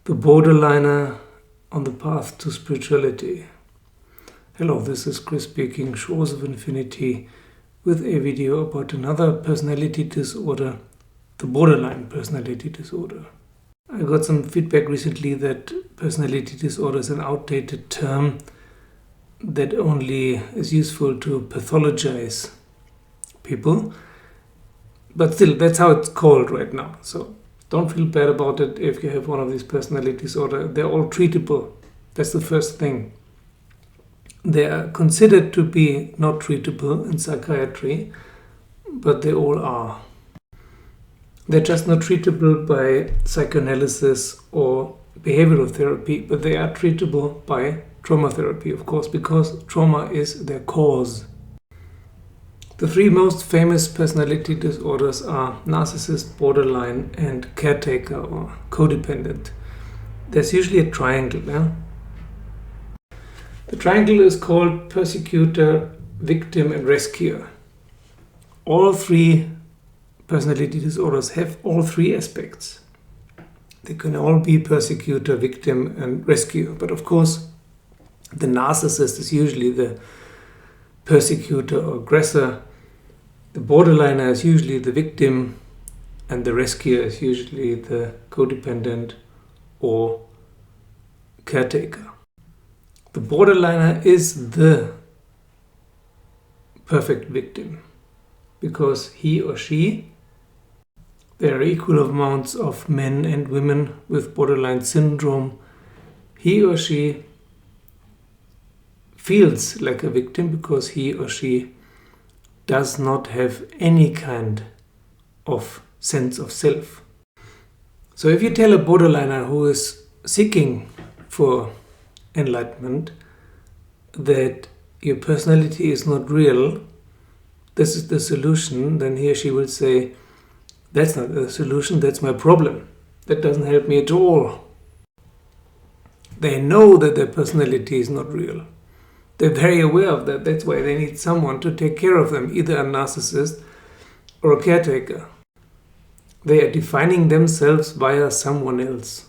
The borderliner on the path to spirituality. Hello, this is Chris speaking, Shores of Infinity, with a video about another personality disorder, the borderline personality disorder. I got some feedback recently that personality disorder is an outdated term that only is useful to pathologize people, but still, that's how it's called right now. So don't feel bad about it if you have one of these personality disorders. They're all treatable. That's the first thing. They are considered to be not treatable in psychiatry, but they all are. They're just not treatable by psychoanalysis or behavioral therapy, but they are treatable by trauma therapy, of course, because trauma is their cause. The three most famous personality disorders are narcissist, borderline, and caretaker or codependent. There's usually a triangle. The triangle is called persecutor, victim, and rescuer. All three personality disorders have all three aspects. They can all be persecutor, victim, and rescuer. But of course, the narcissist is usually the persecutor or aggressor. The borderliner is usually the victim, and the rescuer is usually the codependent or caretaker. The borderliner is the perfect victim because he or she, there are equal amounts of men and women with borderline syndrome. He or she feels like a victim because he or she does not have any kind of sense of self. So if you tell a borderliner who is seeking for enlightenment that your personality is not real, this is the solution, then he or she will say, that's not the solution, that's my problem. That doesn't help me at all. They know that their personality is not real. They're very aware of that. That's why they need someone to take care of them, either a narcissist or a caretaker. They are defining themselves via someone else.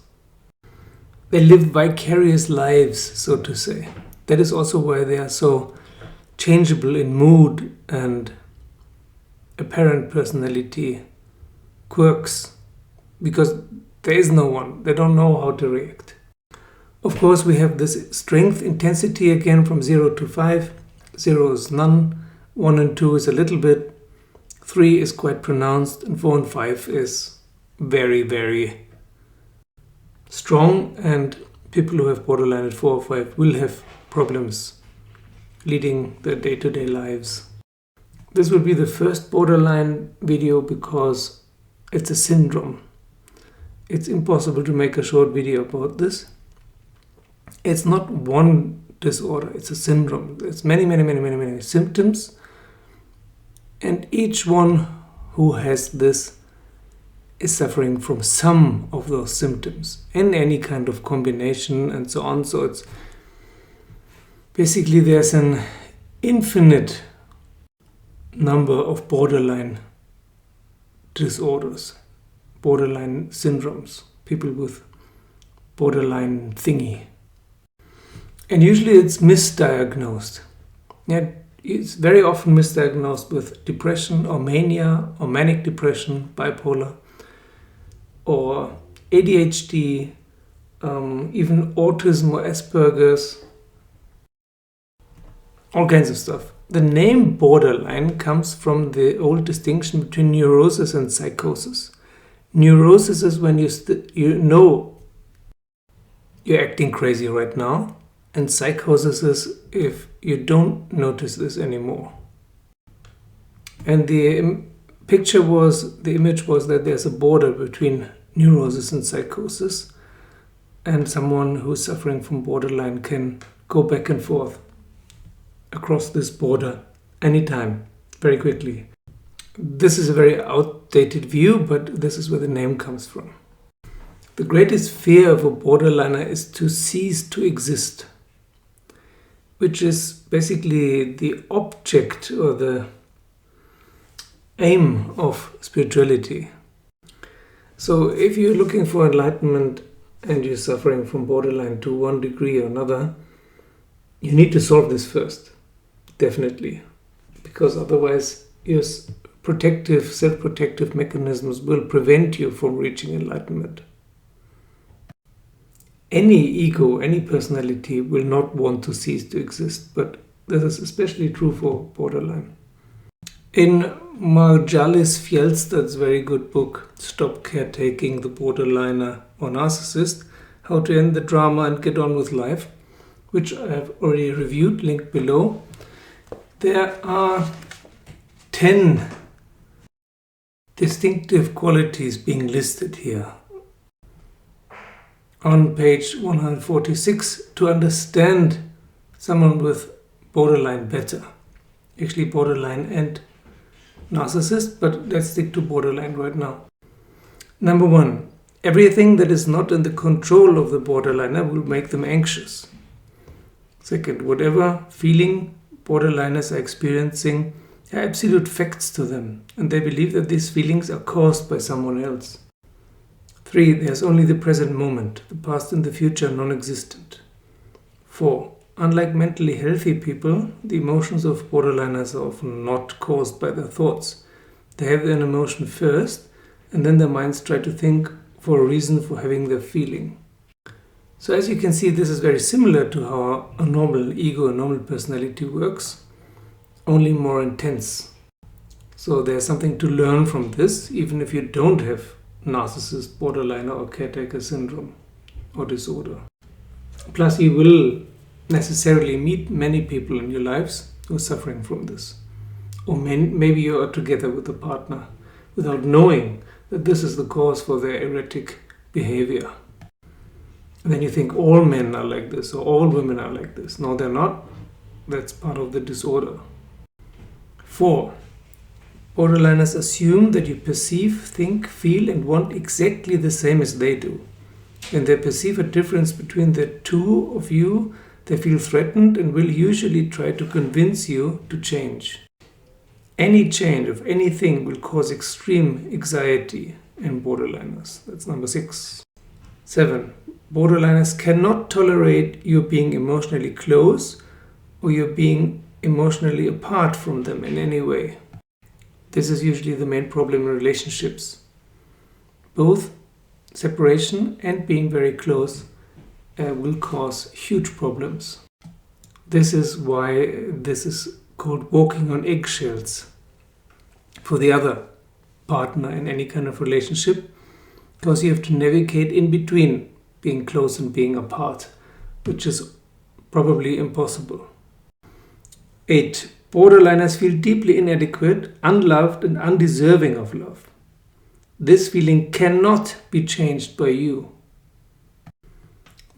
They live vicarious lives, so to say. That is also why they are so changeable in mood and apparent personality quirks, because there is no one. They don't know how to react. Of course, we have this strength intensity again from 0 to 5. 0 is none, 1 and 2 is a little bit, 3 is quite pronounced, and 4 and 5 is very, very strong. And people who have borderline at 4 or 5 will have problems leading their day-to-day lives. This will be the first borderline video because it's a syndrome. It's impossible to make a short video about this. It's not one disorder, it's a syndrome. It's many symptoms. And each one who has this is suffering from some of those symptoms in any kind of combination and so on. So it's basically there's an infinite number of borderline disorders, borderline syndromes, people with borderline thingy. And usually it's misdiagnosed. It's very often misdiagnosed with depression or mania or manic depression, bipolar, or ADHD, even autism or Asperger's, all kinds of stuff. The name borderline comes from the old distinction between neurosis and psychosis. Neurosis is when you know you're acting crazy right now, and psychosis is if you don't notice this anymore. And the image was that there's a border between neurosis and psychosis, and someone who's suffering from borderline can go back and forth across this border anytime, very quickly. This is a very outdated view, but this is where the name comes from. The greatest fear of a borderliner is to cease to exist, which is basically the object or the aim of spirituality. So if you're looking for enlightenment and you're suffering from borderline to one degree or another, you need to solve this first, definitely, because otherwise your self-protective mechanisms will prevent you from reaching enlightenment. Any ego, any personality will not want to cease to exist, but this is especially true for borderline. In M Fjedstad's very good book, Stop Caretaking, the Borderliner or Narcissist, How to End the Drama and Get On with Life, which I have already reviewed, linked below, there are 10 distinctive qualities being listed here on page 146 to understand someone with borderline better. Actually, borderline and narcissist, but let's stick to borderline right now. Number 1, everything that is not in the control of the borderliner will make them anxious. Second, whatever feeling borderliners are experiencing are absolute facts to them, and they believe that these feelings are caused by someone else. 3, there's only the present moment, the past and the future are non-existent. 4, unlike mentally healthy people, the emotions of borderliners are often not caused by their thoughts. They have an emotion first, and then their minds try to think for a reason for having their feeling. So as you can see, this is very similar to how a normal ego, a normal personality works, only more intense. So there's something to learn from this, even if you don't have narcissist, borderliner or caretaker syndrome or disorder. Plus, you will necessarily meet many people in your lives who are suffering from this. Or maybe you are together with a partner without knowing that this is the cause for their erratic behavior. And then you think all men are like this or all women are like this. No, they're not. That's part of the disorder. 4, borderliners assume that you perceive, think, feel and want exactly the same as they do. When they perceive a difference between the two of you, they feel threatened and will usually try to convince you to change. Any change of anything will cause extreme anxiety in borderliners. That's number 6. 7, borderliners cannot tolerate you being emotionally close or you being emotionally apart from them in any way. This is usually the main problem in relationships. Both separation and being very close will cause huge problems. This is why this is called walking on eggshells for the other partner in any kind of relationship, because you have to navigate in between being close and being apart, which is probably impossible. 8, borderliners feel deeply inadequate, unloved and undeserving of love. This feeling cannot be changed by you.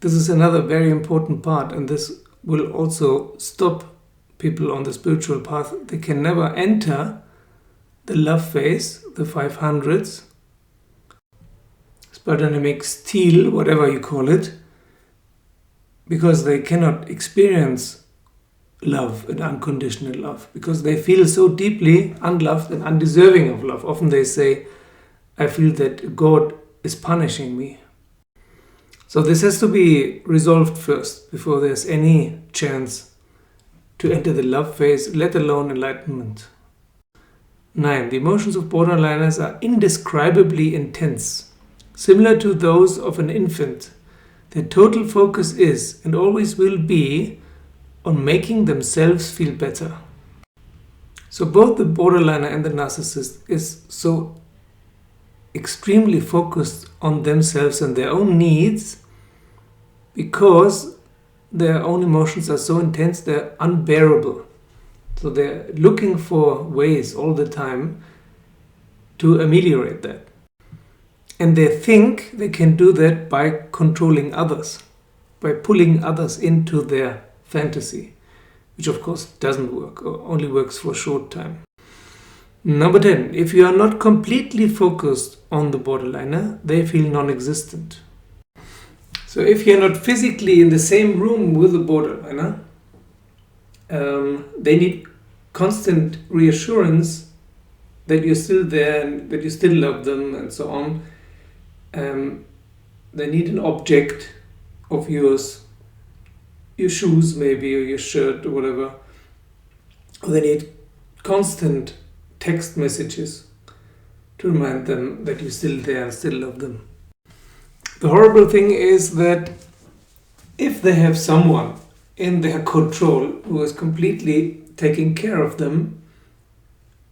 This is another very important part, and this will also stop people on the spiritual path. They can never enter the love phase, the 500s, Spardynamic steel, whatever you call it, because they cannot experience love and unconditional love, because they feel so deeply unloved and undeserving of love. Often they say, I feel that God is punishing me. So this has to be resolved first before there's any chance to enter the love phase, let alone enlightenment. 9, the emotions of borderliners are indescribably intense, similar to those of an infant. Their total focus is and always will be on making themselves feel better. So both the borderliner and the narcissist is so extremely focused on themselves and their own needs, because their own emotions are so intense, they're unbearable. So they're looking for ways all the time to ameliorate that. And they think they can do that by controlling others, by pulling others into their fantasy, which of course doesn't work, or only works for a short time. Number 10, if you are not completely focused on the borderliner, they feel non-existent. So if you're not physically in the same room with the borderliner, they need constant reassurance that you're still there and that you still love them and so on. they need an object of yours, your shoes maybe, or your shirt or whatever. Or they need constant text messages to remind them that you're still there and still love them. The horrible thing is that if they have someone in their control who is completely taking care of them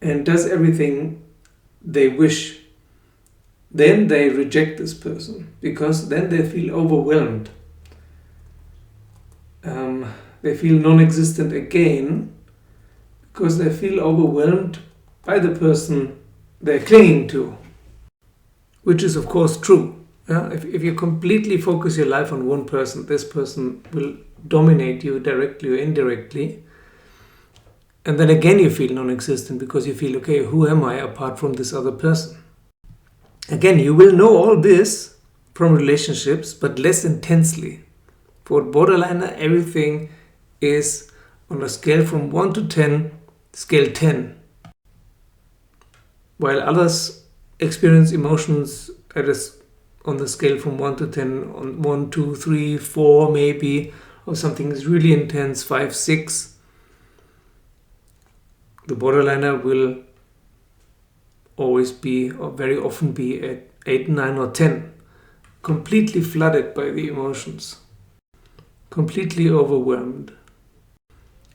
and does everything they wish, then they reject this person, because then they feel overwhelmed. They feel non-existent again because they feel overwhelmed by the person they're clinging to, which is of course true. If you completely focus your life on one person, this person will dominate you directly or indirectly. And then again you feel non-existent because you feel, okay, who am I apart from this other person? Again, you will know all this from relationships, but less intensely. For a borderliner, everything is on a scale from 1 to 10, scale 10. While others experience emotions on the scale from 1 to 10, on 1, 2, 3, 4 maybe, or something is really intense, 5, 6. The borderliner will always be, or very often be, at 8, 9 or 10. Completely flooded by the emotions. Completely overwhelmed.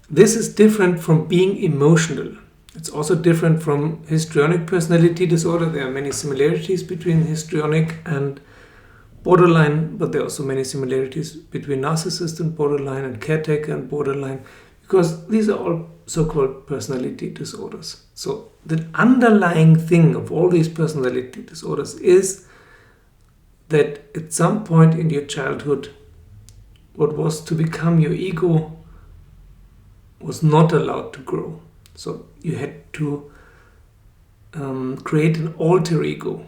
This is different from being emotional. It's also different from histrionic personality disorder. There are many similarities between histrionic and borderline, but there are also many similarities between narcissist and borderline, and caretaker and borderline, because these are all so-called personality disorders. So the underlying thing of all these personality disorders is that at some point in your childhood, what was to become your ego was not allowed to grow. So you had to create an alter ego.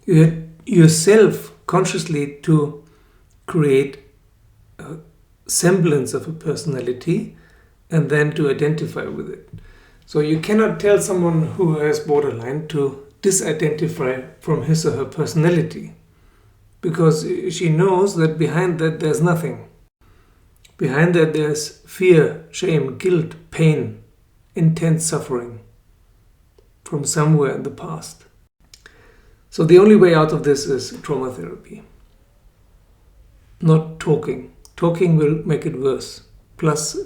You had yourself consciously to create a semblance of a personality and then to identify with it. So you cannot tell someone who has borderline to disidentify from his or her personality, because she knows that behind that there's nothing. Behind that there's fear, shame, guilt, pain, intense suffering from somewhere in the past. So the only way out of this is trauma therapy. Not talking. Talking will make it worse. Plus,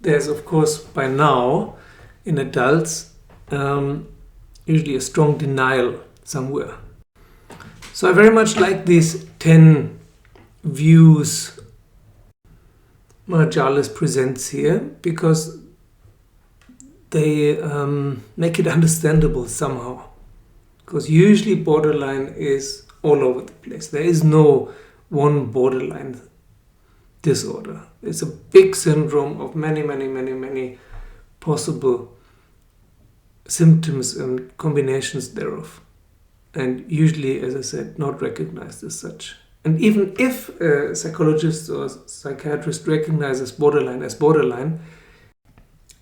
there's of course by now in adults usually a strong denial somewhere. So I very much like these 10 views Marjalis presents here, because they make it understandable somehow. Because usually borderline is all over the place. There is no one borderline disorder. It's a big syndrome of many possible symptoms and combinations thereof. And usually, as I said, not recognized as such. And even if a psychologist or psychiatrist recognizes borderline as borderline,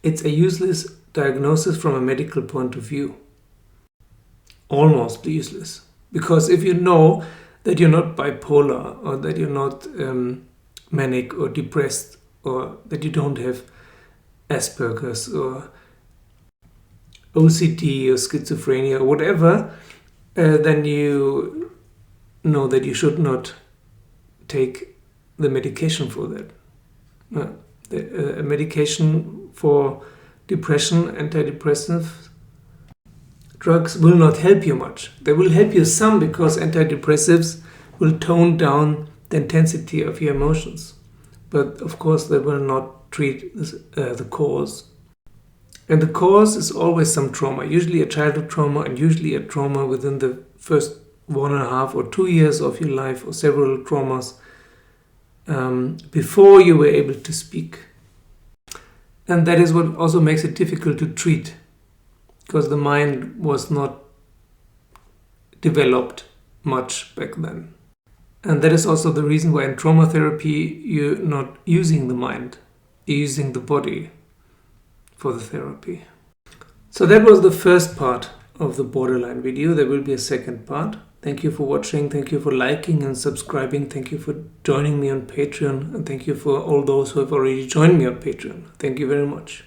it's a useless diagnosis from a medical point of view. Almost useless. Because if you know that you're not bipolar, or that you're not manic or depressed, or that you don't have Asperger's or OCD or schizophrenia or whatever, then you know that you should not take the medication for that. The medication for depression, antidepressive drugs will not help you much. They will help you some, because antidepressives will tone down the intensity of your emotions. But of course they will not treat the cause. And the cause is always some trauma, usually a childhood trauma, and usually a trauma within the first 1.5 or 2 years of your life, or several traumas before you were able to speak. And that is what also makes it difficult to treat, because the mind was not developed much back then. And that is also the reason why in trauma therapy you're not using the mind, you're using the body for the therapy. So that was the first part of the borderline video. There will be a second part. Thank you for watching. Thank you for liking and subscribing. Thank you for joining me on Patreon. And thank you for all those who have already joined me on Patreon. Thank you very much.